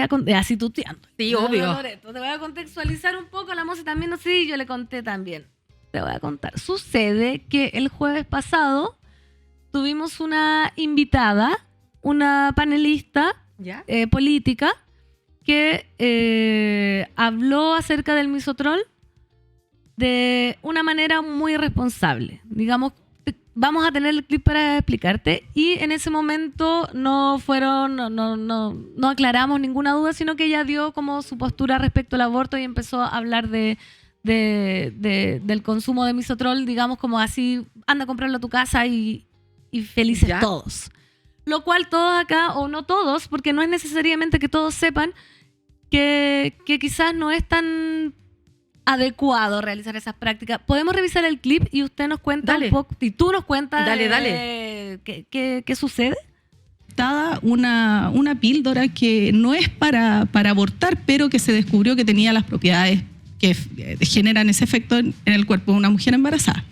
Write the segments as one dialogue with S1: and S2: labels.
S1: a contar, así tuteando.
S2: Sí, obvio.
S1: Loreto, te voy a contextualizar un poco, la Monse también, no sé, yo le conté también. Te voy a contar. Sucede que el jueves pasado tuvimos una invitada, una panelista
S2: ¿Ya?
S1: política, que habló acerca del misotrol de una manera muy responsable. Digamos, vamos a tener el clip para explicarte, y en ese momento no aclaramos ninguna duda, sino que ella dio como su postura respecto al aborto y empezó a hablar del consumo de misotrol, digamos, como así, anda a comprarlo a tu casa y felices
S2: ¿Ya?
S1: todos. Lo cual todos acá, o no todos, porque no es necesariamente que todos sepan que quizás no es tan adecuado realizar esas prácticas. Podemos revisar el clip y usted nos cuenta un poco, y tú nos cuentas qué sucede.
S3: Una píldora que no es para abortar, pero que se descubrió que tenía las propiedades que generan ese efecto en el cuerpo de una mujer embarazada.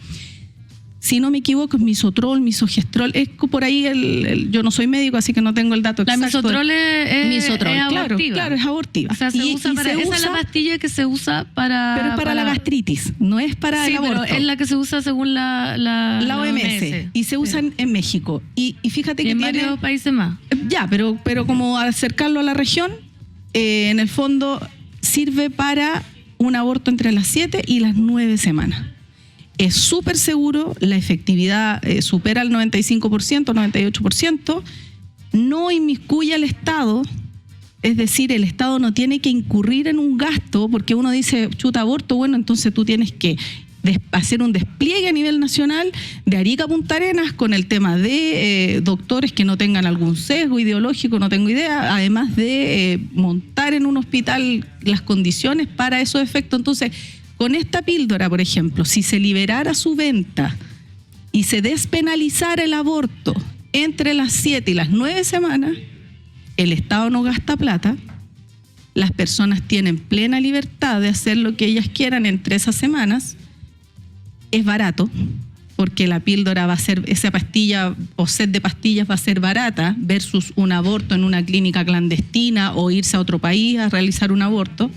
S3: Si no me equivoco, es misotrol, misogestrol, es por ahí yo no soy médico, así que no tengo el dato exacto.
S1: La misotrol es abortiva.
S3: Claro, es abortiva.
S1: O sea, esa es la pastilla que se usa para...
S3: Pero es para la gastritis, no es para el aborto.
S1: Pero es la que se usa según la
S3: OMS. Y se usa en México. Y fíjate que
S1: en
S3: tiene
S1: varios países más.
S3: Ya, pero como acercarlo a la región, en el fondo sirve para un aborto entre las 7 y las 9 semanas. Es súper seguro, la efectividad supera el 95%, 98%, no inmiscuye al Estado, es decir, el Estado no tiene que incurrir en un gasto, porque uno dice, chuta, aborto, bueno, entonces tú tienes que hacer un despliegue a nivel nacional de Arica a Punta Arenas con el tema de doctores que no tengan algún sesgo ideológico, no tengo idea, además de montar en un hospital las condiciones para esos efectos. Entonces, con esta píldora, por ejemplo, si se liberara su venta y se despenalizara el aborto entre las 7 y las 9 semanas, el Estado no gasta plata, las personas tienen plena libertad de hacer lo que ellas quieran entre esas semanas, es barato, porque la píldora va a ser, esa pastilla o set de pastillas va a ser barata versus un aborto en una clínica clandestina o irse a otro país a realizar un aborto.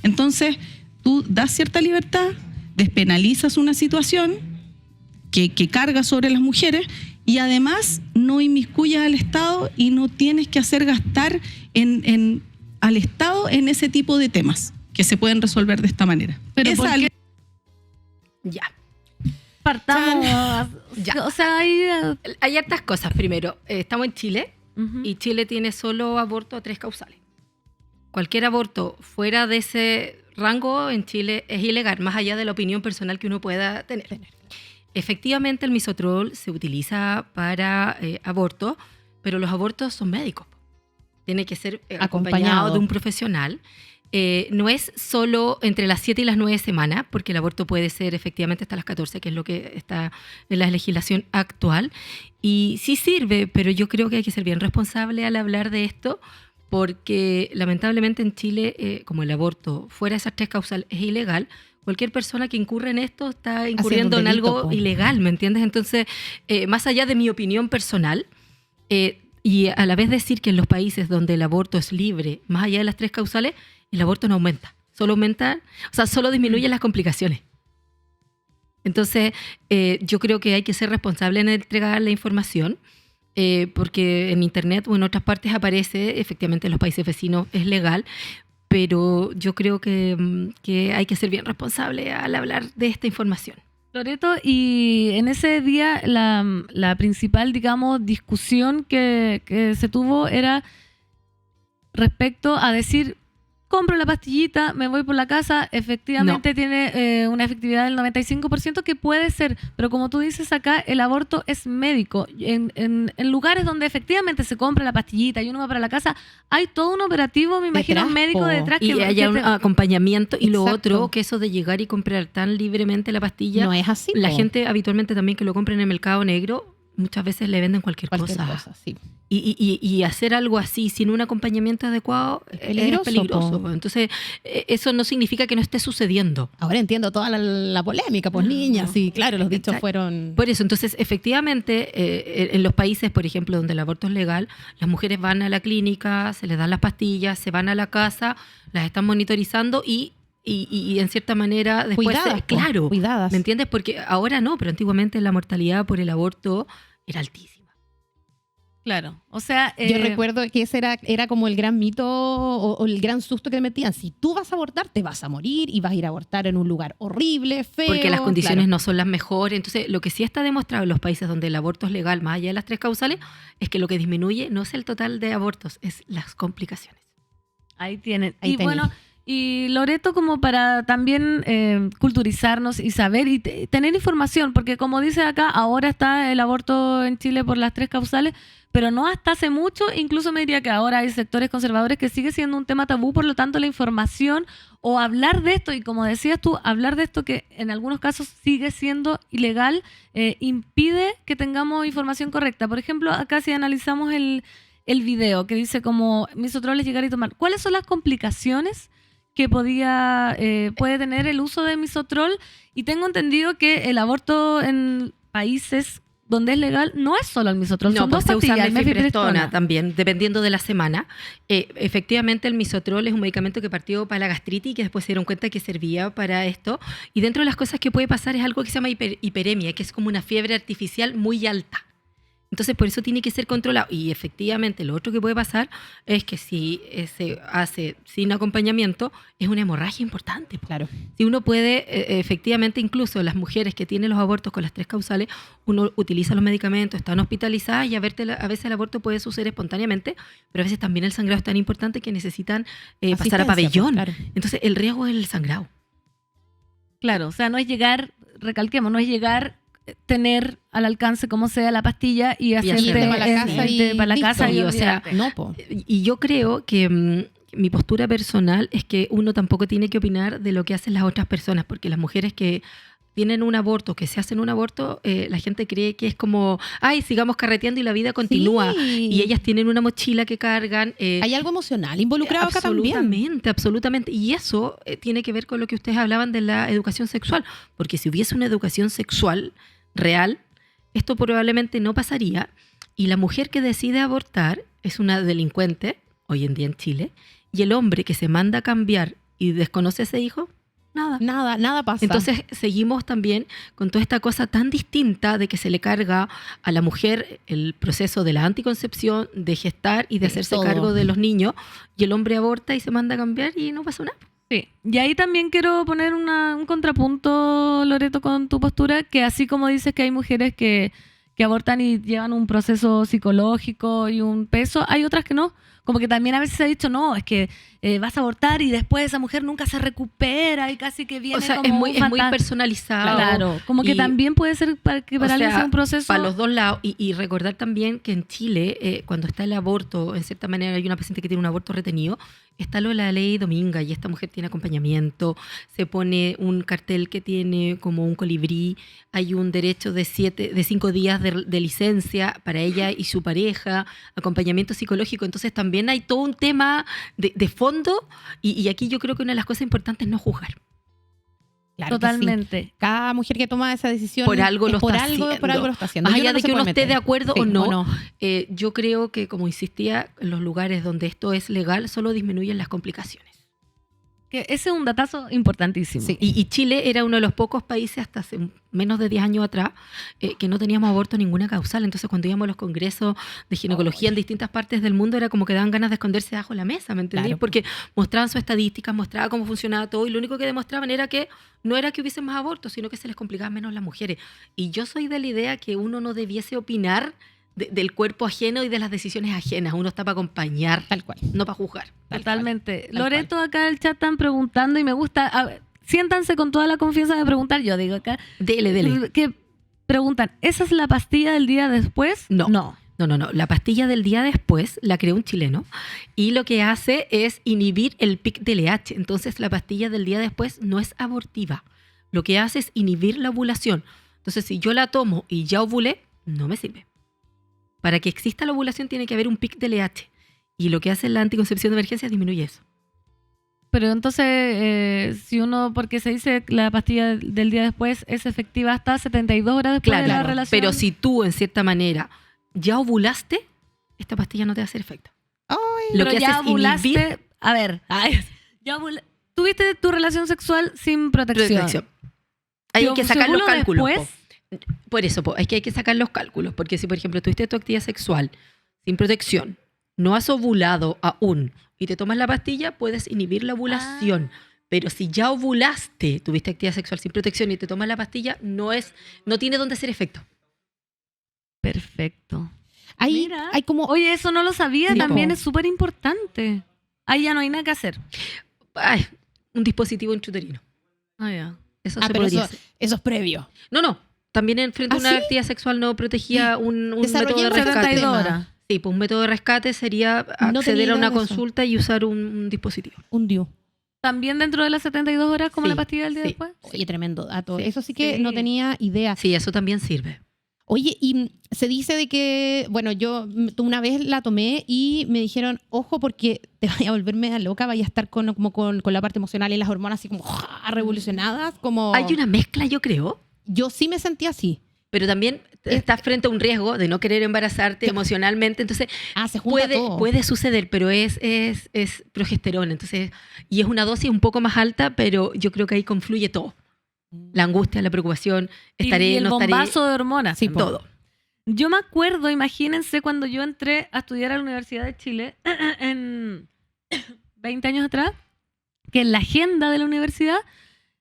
S3: Entonces, tú das cierta libertad, despenalizas una situación que carga sobre las mujeres y además no inmiscuyas al Estado y no tienes que hacer gastar al Estado en ese tipo de temas que se pueden resolver de esta manera.
S1: Pero
S2: ya.
S1: Partamos.
S2: Ya.
S1: O sea,
S2: hay hartas cosas. Primero, estamos en Chile
S1: uh-huh.
S2: y Chile tiene solo aborto a 3 causales. Cualquier aborto fuera de ese rango en Chile es ilegal, más allá de la opinión personal que uno pueda tener. Efectivamente, el misotrol se utiliza para aborto, pero los abortos son médicos. Tiene que ser acompañado de un profesional. No es solo entre las 7 y las 9 semanas, porque el aborto puede ser efectivamente hasta las 14, que es lo que está en la legislación actual. Y sí sirve, pero yo creo que hay que ser bien responsable al hablar de esto, porque lamentablemente en Chile, como el aborto fuera de esas 3 causales es ilegal, cualquier persona que incurre en esto está incurriendo en algo ilegal, ¿me entiendes? Entonces, más allá de mi opinión personal, y a la vez decir que en los países donde el aborto es libre, más allá de las 3 causales, el aborto no aumenta, solo disminuye las complicaciones. Entonces, yo creo que hay que ser responsable en entregar la información, porque en internet o en otras partes aparece, efectivamente en los países vecinos es legal, pero yo creo que hay que ser bien responsable al hablar de esta información.
S1: Loreto, y en ese día la principal, digamos, discusión que se tuvo era respecto a decir, compro la pastillita, me voy por la casa, efectivamente tiene una efectividad del 95% que puede ser, pero como tú dices acá, el aborto es médico. En lugares donde efectivamente se compra la pastillita y uno va para la casa, hay todo un operativo, me imagino, médico detrás.
S2: Y haya un acompañamiento. Y lo otro, que eso de llegar y comprar tan libremente la pastilla,
S4: no es así.
S2: La gente habitualmente también que lo compra en el mercado negro, muchas veces le venden cualquier cosa.
S4: Sí.
S2: Y hacer algo así sin un acompañamiento adecuado es peligroso.
S4: po.
S2: Entonces, eso no significa que no esté sucediendo.
S4: Ahora entiendo toda la polémica, pues niñas, sí, claro, los dichos
S2: Exacto.
S4: fueron...
S2: Por eso, entonces, efectivamente, en los países, por ejemplo, donde el aborto es legal, las mujeres van a la clínica, se les dan las pastillas, se van a la casa, las están monitorizando y en cierta manera después...
S4: Cuidadas,
S2: claro,
S4: cuidadas.
S2: ¿me entiendes? Porque ahora no, pero antiguamente la mortalidad por el aborto era altísima.
S1: Claro, o sea...
S4: Yo recuerdo que ese era como el gran mito o el gran susto que le metían. Si tú vas a abortar, te vas a morir y vas a ir a abortar en un lugar horrible, feo.
S2: Porque las condiciones
S4: claro.
S2: no son las mejores. Entonces, lo que sí está demostrado en los países donde el aborto es legal, más allá de las 3 causales, es que lo que disminuye no es el total de abortos, es las complicaciones.
S1: Ahí tienen.
S4: Ahí
S1: Y
S4: tení.
S1: bueno, y Loreto, como para también culturizarnos y saber y tener información, porque como dice acá, ahora está el aborto en Chile por las 3 causales, pero no hasta hace mucho, incluso me diría que ahora hay sectores conservadores que sigue siendo un tema tabú, por lo tanto la información o hablar de esto, y como decías tú, hablar de esto que en algunos casos sigue siendo ilegal, impide que tengamos información correcta. Por ejemplo, acá si analizamos el video que dice como misotrol es llegar y tomar, ¿cuáles son las complicaciones que puede tener el uso de misotrol? Y tengo entendido que el aborto en países donde es legal no es solo el misotrol,
S2: No,
S1: son
S2: pues
S1: dos
S2: se usa
S1: pastillas, el
S2: mifepristona
S1: mifepristona.
S2: también, dependiendo de la semana. Efectivamente, el misotrol es un medicamento que partió para la gastritis y que después se dieron cuenta que servía para esto. Y dentro de las cosas que puede pasar es algo que se llama hiperemia, que es como una fiebre artificial muy alta. Entonces, por eso tiene que ser controlado. Y efectivamente, lo otro que puede pasar es que si se hace sin acompañamiento, es una hemorragia importante.
S4: Claro.
S2: Si uno puede, efectivamente, incluso las mujeres que tienen los abortos con las 3 causales, uno utiliza los medicamentos, están hospitalizadas y a veces el aborto puede suceder espontáneamente, pero a veces también el sangrado es tan importante que necesitan pasar a
S4: Asistencia,
S2: pabellón.
S4: pues, claro.
S2: Entonces, el riesgo es el sangrado.
S1: Claro, o sea, no es llegar, recalquemos, no es llegar, tener al alcance como sea la pastilla y hacerte
S2: irte
S4: para la casa y
S1: para la
S4: listo.
S1: casa y
S2: Y, o sea,
S1: olvidarte.
S4: No, po.
S2: Y yo creo que mi postura personal es que uno tampoco tiene que opinar de lo que hacen las otras personas, porque las mujeres que tienen un aborto, que se hacen un aborto, la gente cree que es como, ay, sigamos carreteando y la vida continúa.
S4: Sí.
S2: Y ellas tienen una mochila que cargan.
S4: Hay algo emocional involucrado acá también.
S2: Absolutamente, absolutamente. Y eso tiene que ver con lo que ustedes hablaban de la educación sexual, porque si hubiese una educación sexual real, esto probablemente no pasaría. Y la mujer que decide abortar es una delincuente, hoy en día en Chile, y el hombre que se manda a cambiar y desconoce a ese hijo, nada.
S4: Nada pasa.
S2: Entonces seguimos también con toda esta cosa tan distinta de que se le carga a la mujer el proceso de la anticoncepción, de gestar y de hacerse
S4: todo.
S2: cargo de los niños, y el hombre aborta y se manda a cambiar y no pasa nada.
S1: Sí, y ahí también quiero poner un contrapunto, Loreto, con tu postura, que así como dices que hay mujeres que abortan y llevan un proceso psicológico y un peso, hay otras que no. Como que también a veces se ha dicho, no, es que vas a abortar y después esa mujer nunca se recupera y casi que viene
S2: O sea,
S1: como
S2: es muy
S1: fantasma.
S2: personalizado.
S1: Claro, como que
S2: Y-
S1: también puede ser para que
S2: O
S1: paralice
S2: sea,
S1: un proceso.
S2: para los dos lados. Y recordar también que en Chile, cuando está el aborto, en cierta manera hay una paciente que tiene un aborto retenido, está lo de la ley Dominga y esta mujer tiene acompañamiento, se pone un cartel que tiene como un colibrí, hay un derecho de 5 días de licencia para ella y su pareja, acompañamiento psicológico. Entonces también hay todo un tema de fondo y aquí yo creo que una de las cosas importantes es no juzgar.
S4: Claro que sí.
S1: Totalmente.
S4: Cada mujer que toma esa decisión
S2: Por algo
S4: es
S2: lo
S4: por
S2: está
S4: algo,
S2: haciendo.
S4: por algo lo está haciendo.
S2: Más
S4: Y
S2: allá de
S4: no se
S2: que uno
S4: puede
S2: esté de
S4: meter.
S2: acuerdo
S4: Sí,
S2: o no, yo creo que, como insistía, en los lugares donde esto es legal solo disminuyen las complicaciones.
S1: Que ese es un datazo importantísimo.
S4: Sí.
S2: Y Chile era uno de los pocos países hasta hace menos de 10 años atrás que no teníamos aborto ninguna causal. Entonces, cuando íbamos a los congresos de ginecología en distintas partes del mundo, era como que daban ganas de esconderse bajo la mesa, ¿me entendés?
S4: Claro.
S2: Porque mostraban sus estadísticas, mostraban cómo funcionaba todo y lo único que demostraban era que no era que hubiesen más abortos, sino que se les complicaban menos las mujeres. Y yo soy de la idea que uno no debiese opinar del cuerpo ajeno y de las decisiones ajenas. Uno está para acompañar,
S4: Tal cual.
S2: no para juzgar.
S1: Totalmente.
S4: Tal
S1: Loreto, acá el chat están preguntando y me gusta. A ver, siéntanse con toda la confianza de preguntar. Yo digo acá.
S2: Dele.
S1: Que preguntan, ¿esa es la pastilla del día después?
S2: No.
S1: No.
S2: No. La pastilla del día después la creó un chileno y lo que hace es inhibir el pic de LH. Entonces la pastilla del día después no es abortiva. Lo que hace es inhibir la ovulación. Entonces si yo la tomo y ya ovulé, no me sirve. Para que exista la ovulación tiene que haber un pic de LH. Y lo que hace la anticoncepción de emergencia disminuye eso.
S1: Pero entonces, si uno, porque se dice que la pastilla del día después es efectiva hasta 72 horas después de la relación.
S2: Pero si tú, en cierta manera, ya ovulaste, esta pastilla no te va a hacer efecto.
S4: Ay,
S2: Lo
S1: pero
S2: que
S1: ya
S2: hace es
S1: ovulaste,
S2: inhibir
S1: a ver, tuviste tu relación sexual sin protección.
S2: protección. Ahí hay que sacar los
S1: ¿Se ovuló
S2: cálculos.
S1: después?
S2: Por eso, hay que sacar los cálculos. Porque si, por ejemplo, tuviste tu actividad sexual sin protección, no has ovulado aún y te tomas la pastilla, puedes inhibir la ovulación. Pero si ya ovulaste, tuviste actividad sexual sin protección y te tomas la pastilla, no tiene dónde hacer efecto.
S1: Perfecto.
S4: hay
S1: Mira.
S4: como...
S1: Oye, eso no lo sabía,
S2: Sí,
S1: también
S4: po.
S1: es súper importante. Ahí ya no hay nada que hacer.
S2: Ay, un dispositivo intrauterino.
S1: Ah, ya.
S2: Eso
S4: Ah,
S2: se
S4: pero
S2: podría
S4: eso
S2: hacer.
S4: es previo.
S2: No. También frente a
S4: ¿Ah,
S2: una
S4: sí?
S2: actividad sexual no protegía un método de
S4: Desarrollemos ese
S2: rescate.
S1: 72
S4: tema.
S1: horas.
S2: Sí, pues un método de rescate sería
S4: No tenía
S2: acceder a una
S4: idea de eso.
S2: consulta y usar un dispositivo.
S4: Un DIU.
S1: ¿También dentro de las 72 horas como
S2: Sí,
S1: la pastilla del día
S2: sí.
S1: después?
S4: Oye, tremendo dato.
S2: Sí.
S4: Eso sí que
S1: Sí.
S4: no tenía idea.
S2: Sí, eso también sirve.
S4: Oye, y se dice de que, bueno, yo una vez la tomé y me dijeron, ojo, porque te vaya a volver media loca, vaya a estar con la parte emocional y las hormonas así como revolucionadas. Como...
S2: Hay una mezcla, yo creo,
S4: Yo sí me sentí así.
S2: pero también estás frente a un riesgo de no querer embarazarte emocionalmente. Entonces,
S4: Se junta todo.
S2: puede suceder, pero es progesterona. Entonces, y es una dosis un poco más alta, pero yo creo que ahí confluye todo. La angustia, la preocupación, estaré,
S1: y el
S2: no estaré,
S1: bombazo de hormonas.
S4: Sí,
S1: también.
S2: todo.
S1: Yo me acuerdo, imagínense, cuando yo entré a estudiar a la Universidad de Chile, en 20 años atrás, que en la agenda de la universidad,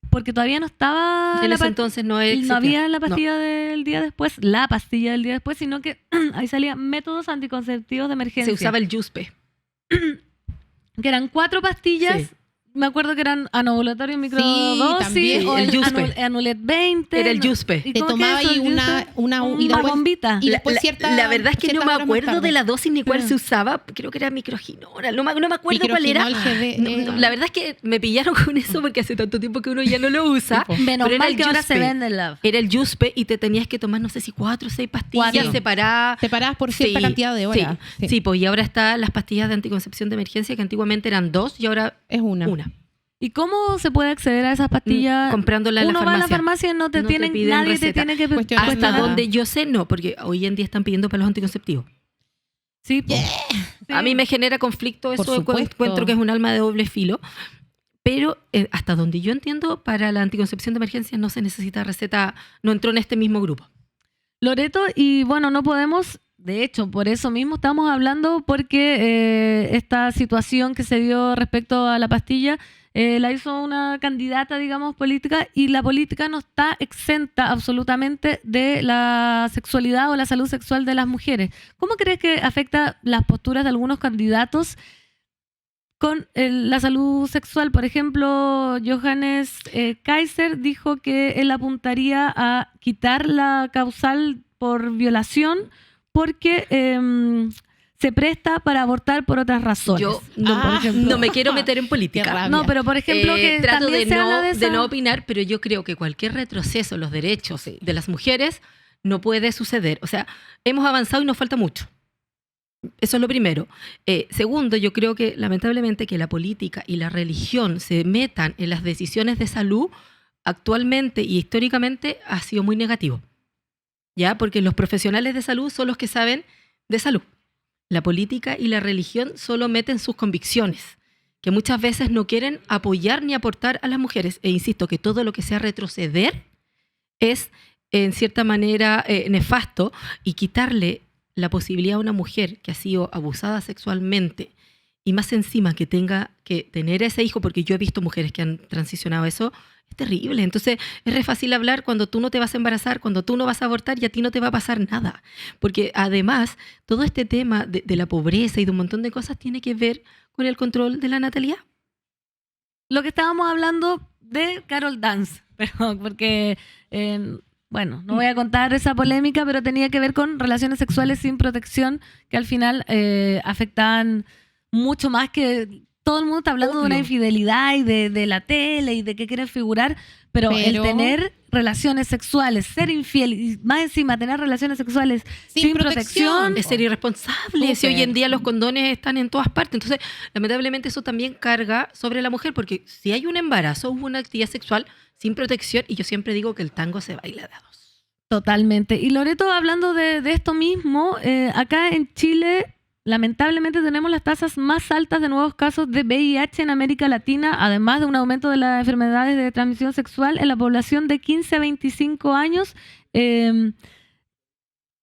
S1: porque todavía no estaba
S2: En
S1: la
S2: ese
S1: pa-
S2: entonces no
S1: no
S2: existía.
S1: había la
S2: No.
S1: pastilla del día después, la pastilla del día después, sino que ahí salía métodos anticonceptivos de emergencia.
S2: Se usaba el Yuspe.
S1: Que eran 4 pastillas.
S2: Sí.
S1: Me acuerdo que eran anovulatorio microdosis
S4: también.
S1: o
S2: El
S1: el
S2: Yuspe.
S1: Anulet 20.
S2: Era el
S1: ¿no?
S2: Yuspe.
S1: ¿Y
S4: Te
S1: cómo que
S4: tomaba
S1: eso,
S4: ahí
S1: el
S4: una
S1: Yuspe?
S4: y
S1: Una
S4: después,
S1: bombita.
S4: y después cierta...
S2: La verdad es que no
S4: ciertas
S2: me
S4: horas más
S2: acuerdo
S4: tarde.
S2: de la dosis ni cuál
S1: Sí.
S2: se usaba. Creo que era microginora. No me acuerdo cuál era.
S4: Microginol, GD,
S2: La verdad es que me pillaron con eso porque hace tanto tiempo que uno ya no lo usa.
S4: Sí, po.
S1: Menos
S2: pero era
S1: mal
S2: el
S1: que ahora
S2: Yuspe.
S1: se vende la...
S2: Era el Yuspe y te tenías que tomar, no sé si 4 o 6 pastillas
S1: 4.
S2: separadas.
S4: Separadas por cierta
S2: Sí,
S4: cantidad de horas.
S2: Sí, pues y ahora están las pastillas de anticoncepción de emergencia que antiguamente eran 2 y ahora
S4: Es una.
S2: una.
S1: ¿Y cómo se puede acceder a esas pastillas?
S2: Comprándola en la
S1: Uno va a la
S2: farmacia.
S1: farmacia y no te
S2: No te
S1: tienen,
S2: piden
S1: nadie te
S2: receta.
S1: tiene que
S4: Cuestionar
S2: Hasta
S4: nada.
S2: donde yo sé, no, porque hoy en día están pidiendo para los anticonceptivos.
S1: Sí, po. Sí.
S2: A mí me genera conflicto
S4: Por
S2: eso,
S4: supuesto.
S2: encuentro que es un arma de doble filo. Pero hasta donde yo entiendo, para la anticoncepción de emergencia no se necesita receta, no entró en este mismo grupo.
S1: Loreto, y bueno, no podemos, de hecho, por eso mismo estamos hablando, porque esta situación que se dio respecto a la pastilla la hizo una candidata, digamos, política, y la política no está exenta absolutamente de la sexualidad o la salud sexual de las mujeres. ¿Cómo crees que afecta las posturas de algunos candidatos con la salud sexual? Por ejemplo, Johannes Kaiser dijo que él apuntaría a quitar la causal por violación porque se presta para abortar por otras razones.
S2: Yo
S1: por ejemplo.
S2: no me quiero meter en
S4: Qué
S2: política.
S4: rabia.
S1: No, pero por ejemplo que
S2: trato
S1: también
S2: de
S1: se habla
S2: no,
S1: de
S2: de
S1: esa...
S2: no opinar, pero yo creo que cualquier retroceso en los derechos de las mujeres no puede suceder. O sea, hemos avanzado y nos falta mucho. Eso es lo primero. Segundo, yo creo que lamentablemente que la política y la religión se metan en las decisiones de salud actualmente y históricamente ha sido muy negativo. ¿Ya? Porque los profesionales de salud son los que saben de salud. La política y la religión solo meten sus convicciones, que muchas veces no quieren apoyar ni aportar a las mujeres. E insisto que todo lo que sea retroceder es, en cierta manera, nefasto, y quitarle la posibilidad a una mujer que ha sido abusada sexualmente y más encima que tenga que tener ese hijo, porque yo he visto mujeres que han transicionado eso, es terrible. Entonces es re fácil hablar cuando tú no te vas a embarazar, cuando tú no vas a abortar y a ti no te va a pasar nada. Porque además todo este tema de la pobreza y de un montón de cosas tiene que ver con el control de la natalidad.
S1: Lo que estábamos hablando de Carol Dance, pero porque... bueno, no voy a contar esa polémica, pero tenía que ver con relaciones sexuales sin protección que al final afectaban mucho más que todo el mundo está hablando de una
S2: Obvio.
S1: infidelidad y de la tele y de que quieren figurar, pero el tener relaciones sexuales, ser infiel y más encima tener relaciones sexuales sin protección,
S2: Es ser irresponsable. Si hoy en día los condones están en todas partes. Entonces, lamentablemente eso también carga sobre la mujer, porque si hay un embarazo, hubo una actividad sexual sin protección, y yo siempre digo que el tango se baila de a dos.
S1: totalmente. Y Loreto, hablando de esto mismo, acá en Chile lamentablemente tenemos las tasas más altas de nuevos casos de VIH en América Latina, además de un aumento de las enfermedades de transmisión sexual en la población de 15 a 25 años.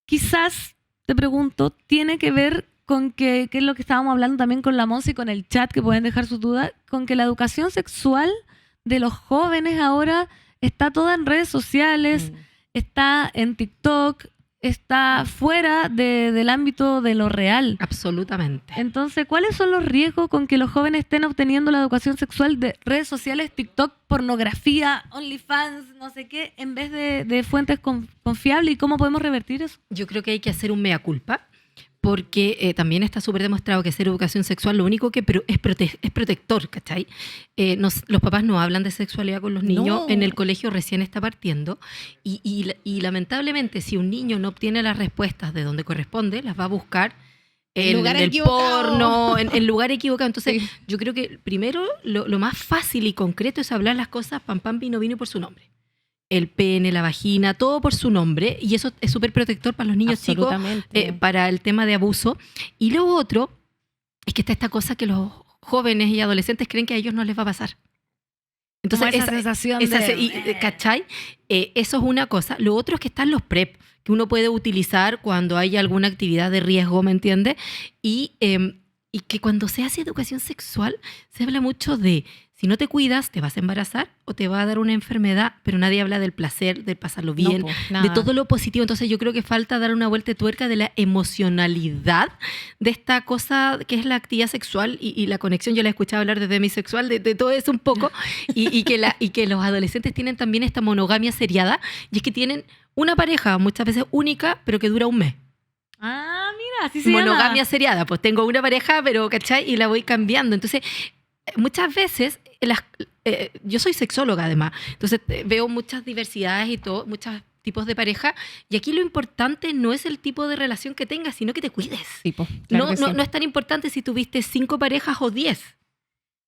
S1: Quizás, te pregunto, tiene que ver con que es lo que estábamos hablando también con la Monse y con el chat, que pueden dejar sus dudas, con que la educación sexual de los jóvenes ahora está toda en redes sociales, está en TikTok, está fuera del ámbito de lo real.
S2: Absolutamente.
S1: Entonces, ¿cuáles son los riesgos con que los jóvenes estén obteniendo la educación sexual de redes sociales, TikTok, pornografía, OnlyFans, no sé qué, en vez de fuentes confiables? ¿Y cómo podemos revertir eso?
S2: Yo creo que hay que hacer un mea culpa, porque también está súper demostrado que hacer educación sexual lo único que es protector, ¿cachai? Los papás no hablan de sexualidad con los niños,
S4: No.
S2: en el colegio recién está partiendo, y lamentablemente si un niño no obtiene las respuestas de donde corresponde, las va a buscar en
S4: lugar
S2: el
S4: equivocado.
S2: porno, en lugar equivocado. Entonces,
S4: Sí.
S2: yo creo que primero lo más fácil y concreto es hablar las cosas pam, pam, vino, vino y por su nombre. El pene, la vagina, todo por su nombre, y eso es súper protector para los niños chicos,
S4: Absolutamente.
S2: para el tema de abuso. Y lo otro es que está esta cosa que los jóvenes y adolescentes creen que a ellos no les va a pasar. Entonces,
S1: Como esa sensación
S2: ¿cachai? Eso es una cosa. Lo otro es que están los PrEP, que uno puede utilizar cuando hay alguna actividad de riesgo, ¿me entiendes? Y que cuando se hace educación sexual, se habla mucho de si no te cuidas, te vas a embarazar o te va a dar una enfermedad, pero nadie habla del placer, de pasarlo bien,
S4: No, po,
S2: de
S4: nada.
S2: todo lo positivo. Entonces yo creo que falta dar una vuelta de tuerca de la emocionalidad de esta cosa que es la actividad sexual y la conexión. Yo la he escuchado hablar desde mi sexual, de todo eso un poco, y que los adolescentes tienen también esta monogamia seriada, y es que tienen una pareja muchas veces única, pero que dura un mes.
S1: Ah, mira, así se
S2: Monogamia
S1: llama.
S2: seriada, pues tengo una pareja, pero ¿cachai? Y la voy cambiando. Entonces, muchas veces, yo soy sexóloga además, entonces veo muchas diversidades y todo, muchos tipos de pareja, y aquí lo importante no es el tipo de relación que tengas, sino que te cuides.
S4: Tipo, claro que sí.
S2: No es tan importante si tuviste 5 parejas o 10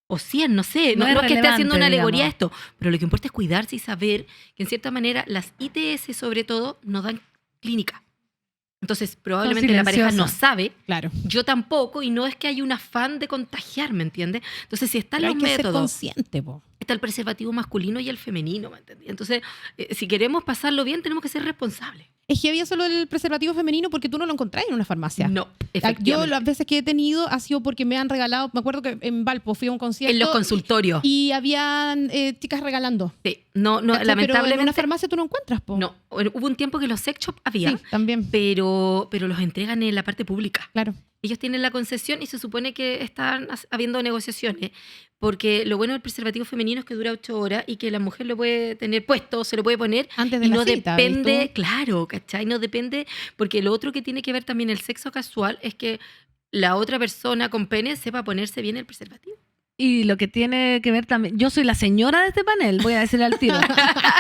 S2: o 100, no sé,
S1: No
S2: no
S1: es
S2: es que esté haciendo una
S1: relevante,
S2: alegoría a
S1: digamos.
S2: esto, pero lo que importa es cuidarse y saber que en cierta manera las ITS sobre todo no dan clínica. Entonces probablemente la pareja no
S1: silenciosas.
S2: sabe,
S4: Claro.
S2: yo tampoco, y no es que haya un afán de contagiar, ¿me entiendes? Entonces si están
S4: Pero
S2: los
S4: hay que ser
S2: métodos,
S4: consciente, po.
S2: está el preservativo masculino y el femenino, ¿me entiendes? Entonces si queremos pasarlo bien tenemos que ser responsables.
S4: Es que había solo el preservativo femenino porque tú no lo encontrás en una farmacia.
S2: No,
S4: Yo
S2: efectivamente.
S4: las veces que he tenido ha sido porque me han regalado, me acuerdo que en Valpo fui a un concierto
S2: En los consultorios.
S4: y habían chicas regalando.
S2: Sí, no,
S4: ¿Cachai? Pero en
S2: lamentablemente.
S4: una farmacia tú no encuentras, po.
S2: No, hubo un tiempo que los sex shop había,
S4: Sí, también.
S2: pero los entregan en la parte pública.
S4: Claro.
S2: Ellos tienen la concesión y se supone que están habiendo negociaciones, porque lo bueno del preservativo femenino es que dura 8 horas y que la mujer lo puede tener puesto, se lo puede poner
S4: Antes de
S2: y
S4: la
S2: no
S4: cita,
S2: depende,
S4: ¿ves tú?
S2: claro, ¿cachai? No depende, porque lo otro que tiene que ver también el sexo casual es que la otra persona con pene sepa ponerse bien el preservativo.
S1: Y lo que tiene que ver también, yo soy la señora de este panel, voy a decirle al tiro.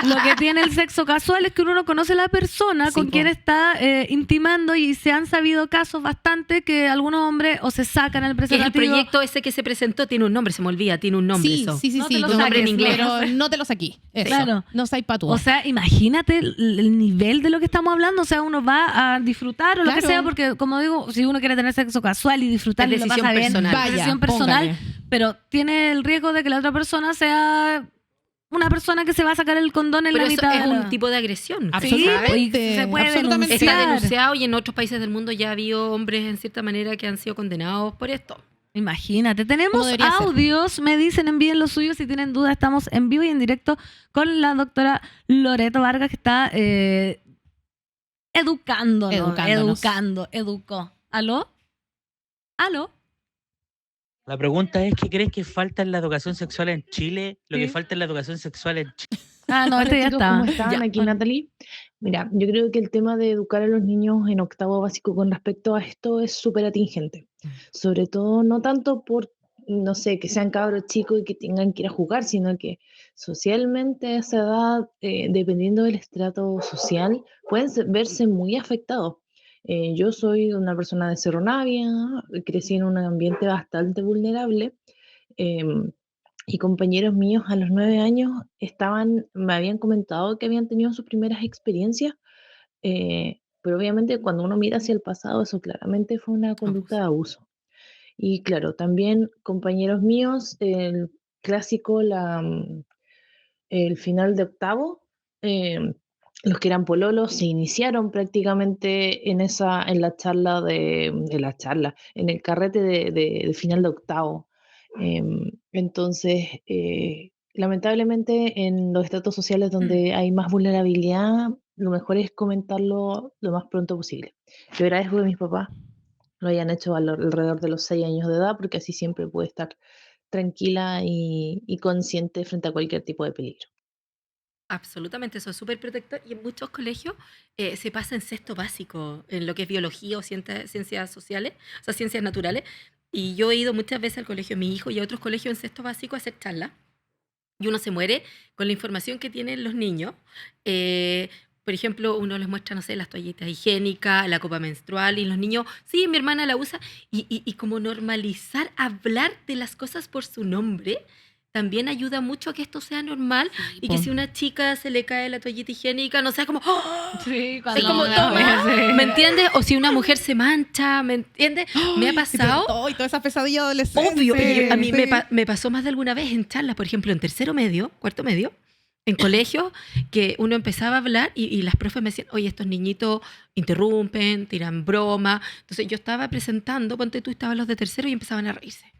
S1: Lo que tiene el sexo casual es que uno no conoce a la persona
S4: Sí,
S1: con
S4: po.
S1: quien está intimando, y se han sabido casos bastante que algunos hombres o se sacan el
S2: Que es el
S1: preservativo.
S2: proyecto ese que se presentó, tiene un nombre, se me olvida, tiene un nombre
S4: Sí,
S2: eso.
S4: sí, sí,
S1: No
S4: sí.
S1: te lo
S4: Un nombre en
S1: saques,
S4: inglés.
S1: no.
S4: Pero no te lo saquí. Eso.
S1: Claro.
S4: No soy patúa.
S1: O sea, imagínate el nivel de lo que estamos hablando. O sea, uno va a disfrutar o lo que
S4: Claro.
S1: sea, porque como digo, si uno quiere tener sexo casual y disfrutar
S2: Es
S1: y lo
S2: decisión
S1: pasa bien,
S2: personal.
S1: es
S4: Vaya,
S1: decisión personal,
S4: póngale.
S1: pero tiene el riesgo de que la otra persona sea una persona que se va a sacar el condón en
S2: Pero
S1: la
S2: eso
S1: mitad.
S2: es
S1: de la-
S2: un tipo de agresión.
S4: Absolutamente.
S1: Sí, pues, se puede
S4: Absolutamente.
S2: Está
S1: denunciar.
S2: denunciado y en otros países del mundo ya ha habido hombres en cierta manera que han sido condenados por esto.
S1: Imagínate, tenemos
S4: ¿Cómo debería ser?
S1: audios, me dicen, envíen los suyos si tienen dudas. Estamos en vivo y en directo con la doctora Loreto Vargas, que está
S4: Educándonos.
S1: educó. ¿Aló? ¿Aló?
S5: La pregunta es, ¿qué crees que falta en la educación sexual en Chile? Lo que
S1: Sí.
S5: falta en la educación sexual en Chile.
S1: Ah, no,
S6: Hola
S1: este ya
S6: chicos,
S1: está.
S6: ¿cómo están?
S1: Ya.
S6: Aquí Natalie. Mira, yo creo que el tema de educar a los niños en octavo básico con respecto a esto es súper atingente. Sobre todo, no tanto por no sé, que sean cabros chicos y que tengan que ir a jugar, sino que socialmente a esa edad, dependiendo del estrato social, pueden verse muy afectados. Yo soy una persona de Cerro Navia, crecí en un ambiente bastante vulnerable, em, y compañeros míos a los 9 años me habían comentado que habían tenido sus primeras experiencias, pero obviamente cuando uno mira hacia el pasado, eso claramente fue una conducta de abuso. Y claro, también compañeros míos, el clásico, el final de octavo, los que eran pololos se iniciaron prácticamente en la charla en el carrete de final de octavo. Entonces, lamentablemente en los estratos sociales donde hay más vulnerabilidad, lo mejor es comentarlo lo más pronto posible. Yo agradezco que mis papás lo hayan hecho alrededor de los 6 años de edad, porque así siempre puede estar tranquila y consciente frente a cualquier tipo de peligro.
S2: Absolutamente, eso es súper protector y en muchos colegios se pasa en sexto básico, en lo que es biología o ciencias sociales, o sea, ciencias naturales. Y yo he ido muchas veces al colegio de mi hijo y a otros colegios en sexto básico a hacer charlas. Y uno se muere con la información que tienen los niños. Por ejemplo, uno les muestra, no sé, las toallitas higiénicas, la copa menstrual, y los niños, sí, mi hermana la usa. Y como normalizar hablar de las cosas por su nombre también ayuda mucho a que esto sea normal y que si una chica se le cae la toallita higiénica, no sea como, ¡oh!
S1: Sí,
S2: Es como, toma, ¿me entiendes? O si una mujer se mancha, ¿me entiendes? Me ha pasado.
S4: Y toda esa pesadilla adolescente.
S2: Obvio, y a mí
S4: Sí.
S2: me pasó más de alguna vez en charlas, por ejemplo, en tercero medio, cuarto medio, en colegios, que uno empezaba a hablar y las profes me decían, oye, estos niñitos interrumpen, tiran broma. Entonces yo estaba presentando, ponte tú, estaban los de tercero y empezaban a reírse,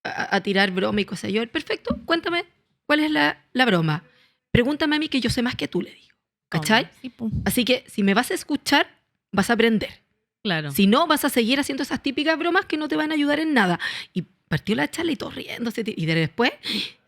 S2: a tirar broma y cosas. Yo, perfecto, cuéntame, ¿cuál es la broma? Pregúntame a mí que yo sé más que tú, le digo. ¿Cachai?
S4: Sí, po.
S2: Así que si me vas a escuchar, vas a aprender.
S1: Claro.
S2: Si no, vas a seguir haciendo esas típicas bromas que no te van a ayudar en nada. Y partió la charla y todos riéndose. Y después,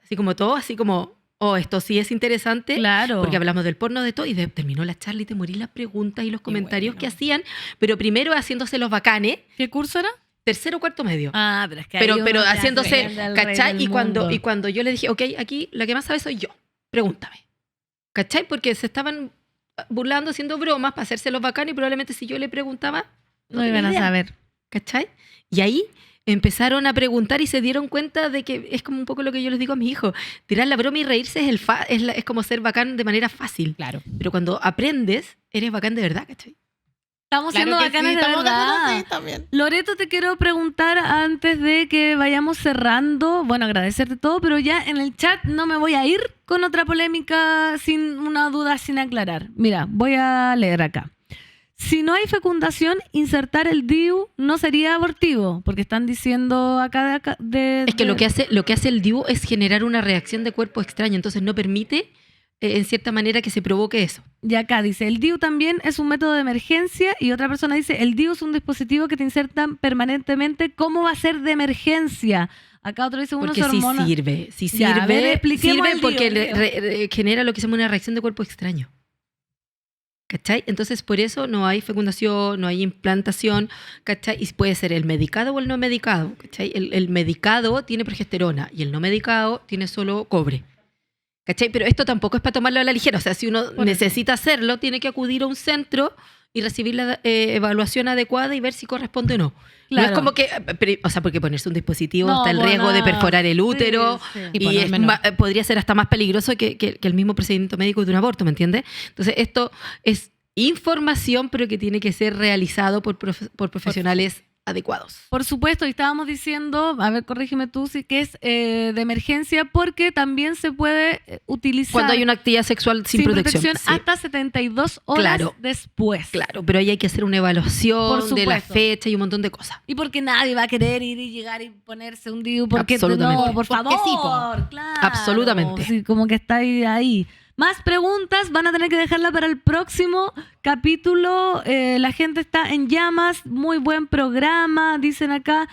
S2: así como todo, así como, oh, esto sí es interesante.
S1: Claro.
S2: Porque hablamos del porno, de todo. Y terminó la charla y te morí las preguntas y los comentarios
S4: bueno.
S2: que hacían. Pero primero haciéndose los bacanes.
S1: ¿Qué curso era?
S2: Tercero o cuarto medio.
S1: Ah, pero es que
S2: pero
S1: ahí uno ya
S2: haciéndose,
S1: aprende al rey
S2: ¿cachai?
S1: del
S2: Y
S1: mundo.
S2: cuando yo le dije, ok, aquí la que más sabe soy yo. Pregúntame. ¿Cachai? Porque se estaban burlando, haciendo bromas para hacerse los bacanes y probablemente si yo le preguntaba,
S1: No
S2: tenía
S1: iban a
S2: idea.
S1: saber.
S2: ¿Cachai? Y ahí empezaron a preguntar y se dieron cuenta de que es como un poco lo que yo les digo a mis hijos. Tirar la broma y reírse es como ser bacán de manera fácil.
S4: Claro.
S2: Pero cuando aprendes, eres bacán de verdad, ¿cachai?
S1: Estamos
S4: Claro
S1: siendo
S4: que
S1: bacanas
S4: sí,
S1: de
S4: estamos
S1: verdad.
S4: bacanas, sí, también.
S1: Loreto, te quiero preguntar antes de que vayamos cerrando, bueno, agradecerte todo, pero ya en el chat no me voy a ir con otra polémica sin una duda sin aclarar. Mira, voy a leer acá. Si no hay fecundación, insertar el DIU no sería abortivo, porque están diciendo acá
S2: Es que lo que hace el DIU es generar una reacción de cuerpo extraña, entonces no permite, en cierta manera, que se provoque eso.
S1: Y acá dice, el DIU también es un método de emergencia, y otra persona dice, el DIU es un dispositivo que te insertan permanentemente. ¿Cómo va a ser de emergencia? Acá otro dice,
S2: Porque sí sirve,
S1: Ya, a ver, expliquemos
S2: sirve
S1: el
S2: porque
S1: DIU.
S2: genera lo que se llama una reacción de cuerpo extraño. ¿Cachai? Entonces, por eso no hay fecundación, no hay implantación, ¿cachai? Y puede ser el medicado o el no medicado, ¿cachai? El medicado tiene progesterona y el no medicado tiene solo cobre, ¿cachai? Pero esto tampoco es para tomarlo a la ligera. O sea, si uno necesita hacerlo, tiene que acudir a un centro y recibir la evaluación adecuada y ver si corresponde o no.
S1: Claro.
S2: No es como que, o sea, porque ponerse un dispositivo
S1: No,
S2: está el riesgo de perforar el útero
S1: Sí, sí.
S4: Y
S2: y
S4: ponerme no.
S2: podría ser hasta más peligroso que el mismo procedimiento médico de un aborto, ¿me entiendes? Entonces, esto es información, pero que tiene que ser realizado por profesionales adecuados.
S1: Por supuesto, y estábamos diciendo, a ver, corrígeme tú, sí que es de emergencia, porque también se puede utilizar
S2: Cuando hay una actividad sexual sin protección. Sí.
S1: hasta 72 horas
S2: Claro.
S1: después.
S2: Claro, pero ahí hay que hacer una evaluación
S1: Por
S2: de la
S1: supuesto.
S2: fecha y un montón de cosas.
S1: Y porque nadie va a querer ir y llegar y ponerse un DIU, porque
S2: Absolutamente.
S1: no, por
S4: Porque
S1: favor.
S4: sí, po.
S1: Claro.
S2: Absolutamente.
S1: Sí, como que está ahí. Más preguntas, van a tener que dejarla para el próximo capítulo. La gente está en llamas, muy buen programa, dicen acá.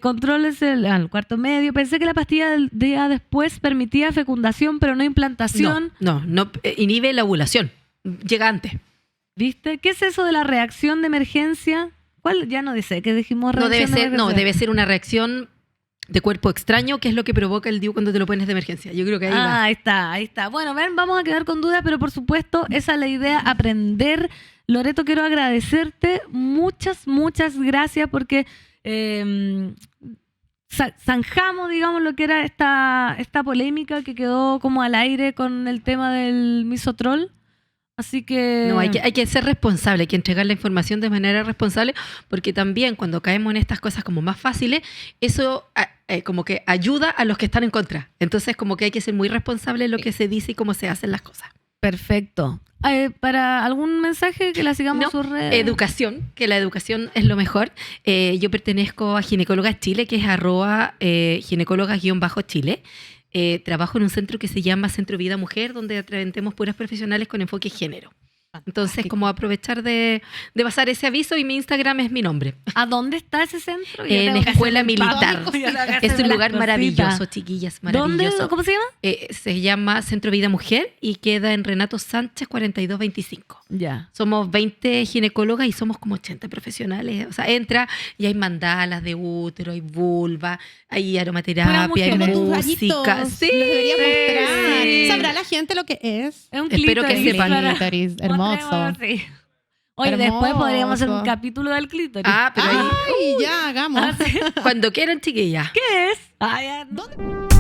S1: Controles al cuarto medio. Pensé que la pastilla del día después permitía fecundación, pero no implantación.
S2: No, inhibe la ovulación. Llega antes.
S1: ¿Viste? ¿Qué es eso de la reacción de emergencia? ¿Cuál? Ya no dice, que dijimos
S2: No
S1: reacción de emergencia.
S2: debe ser una reacción de cuerpo extraño, que es lo que provoca el DIU cuando te lo pones de emergencia. Yo creo que ahí va.
S1: Ahí está, ahí está. Bueno, ven, vamos a quedar con dudas, pero por supuesto, esa es la idea, aprender. Loreto, quiero agradecerte. Muchas, muchas gracias porque zanjamos, digamos, lo que era esta polémica que quedó como al aire con el tema del misotrol. Así que...
S2: No, hay que ser responsable, hay que entregar la información de manera responsable, porque también cuando caemos en estas cosas como más fáciles, eso como que ayuda a los que están en contra. Entonces como que hay que ser muy responsable en lo que se dice y cómo se hacen las cosas.
S1: Perfecto. ¿Para algún mensaje que la sigamos sus redes?
S2: Educación, que la educación es lo mejor. Yo pertenezco a Ginecólogas Chile, que es @ginecólogas_Chile. Trabajo en un centro que se llama Centro Vida Mujer, donde atendemos puras profesionales con enfoque género. Entonces, como aprovechar de pasar ese aviso, y mi Instagram es mi nombre.
S1: ¿A dónde está ese centro?
S2: En Escuela Militar. Es un lugar
S1: cositas.
S2: maravilloso, chiquillas, maravilloso.
S1: ¿Dónde? ¿Cómo se llama?
S2: Se llama Centro Vida Mujer y queda en Renato Sánchez 4225.
S1: Ya.
S2: Somos 20 ginecólogas y somos como 80 profesionales. O sea, entra y hay mandalas de útero, hay vulva, hay aromaterapia, hay
S4: Como tus
S2: música.
S4: rayitos.
S2: Sí,
S4: Los deberías mostrar.
S2: sí.
S4: ¿Sabrá la gente lo que es?
S1: Es un
S2: Espero que
S1: clítoris
S2: sepan.
S1: para-
S4: Clítoris, hermoso.
S1: Sí. Oye, después podríamos hacer un
S4: Hermoso.
S1: capítulo del clítoris.
S2: Ah, pero ahí,
S4: Ay, ya, hagamos.
S1: Ah, sí.
S2: cuando quieran, chiquillas.
S1: ¿Qué es? Ah, ya, no.
S4: ¿Dónde?